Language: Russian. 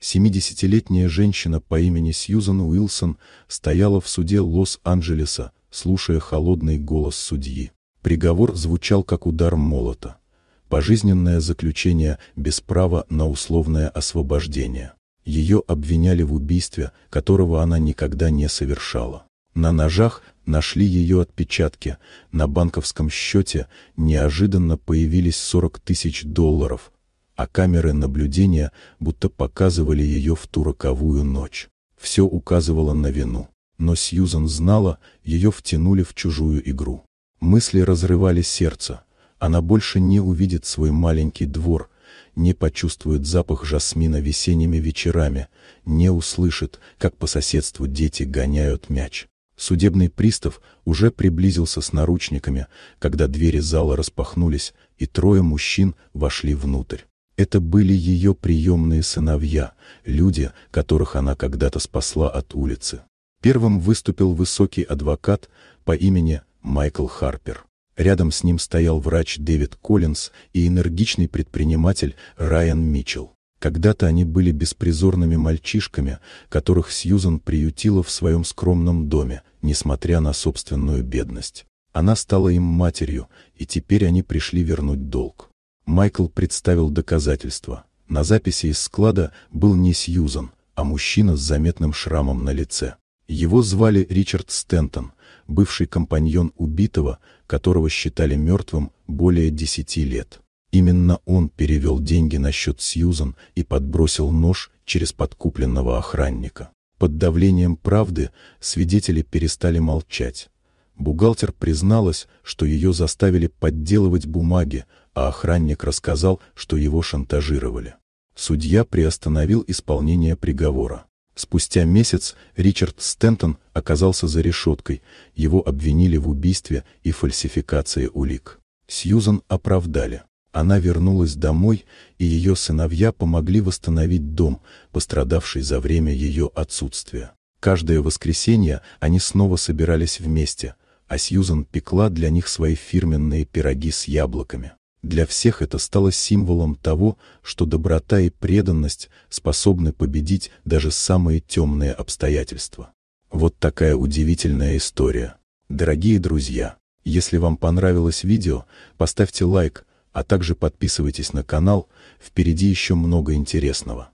70-летняя женщина по имени Сьюзан Уилсон стояла в суде Лос-Анджелеса, слушая холодный голос судьи. Приговор звучал как удар молота. Пожизненное заключение без права на условное освобождение. Ее обвиняли в убийстве, которого она никогда не совершала. На ножах нашли ее отпечатки, на банковском счете неожиданно появились $40 тысяч, а камеры наблюдения будто показывали ее в ту роковую ночь. Все указывало на вину, но Сьюзан знала, ее втянули в чужую игру. Мысли разрывали сердце. Она больше не увидит свой маленький двор, не почувствует запах жасмина весенними вечерами, не услышит, как по соседству дети гоняют мяч. Судебный пристав уже приблизился с наручниками, когда двери зала распахнулись, и 3 мужчин вошли внутрь. Это были ее приемные сыновья, люди, которых она когда-то спасла от улицы. Первым выступил высокий адвокат по имени Майкл Харпер. Рядом с ним стоял врач Дэвид Коллинз и энергичный предприниматель Райан Митчелл. Когда-то они были беспризорными мальчишками, которых Сьюзан приютила в своем скромном доме, несмотря на собственную бедность. Она стала им матерью, и теперь они пришли вернуть долг. Майкл представил доказательства. На записи из склада был не Сьюзан, а мужчина с заметным шрамом на лице. Его звали Ричард Стентон, бывший компаньон убитого, которого считали мертвым более 10 лет. Именно он перевел деньги на счет Сьюзан и подбросил нож через подкупленного охранника. Под давлением правды свидетели перестали молчать. Бухгалтер призналась, что ее заставили подделывать бумаги, а охранник рассказал, что его шантажировали. Судья приостановил исполнение приговора. Спустя месяц Ричард Стентон оказался за решеткой, его обвинили в убийстве и фальсификации улик. Сьюзан оправдали. Она вернулась домой, и ее сыновья помогли восстановить дом, пострадавший за время ее отсутствия. Каждое воскресенье они снова собирались вместе, а Сьюзан пекла для них свои фирменные пироги с яблоками. Для всех это стало символом того, что доброта и преданность способны победить даже самые темные обстоятельства. Вот такая удивительная история. Дорогие друзья, если вам понравилось видео, поставьте лайк, а также подписывайтесь на канал, впереди еще много интересного.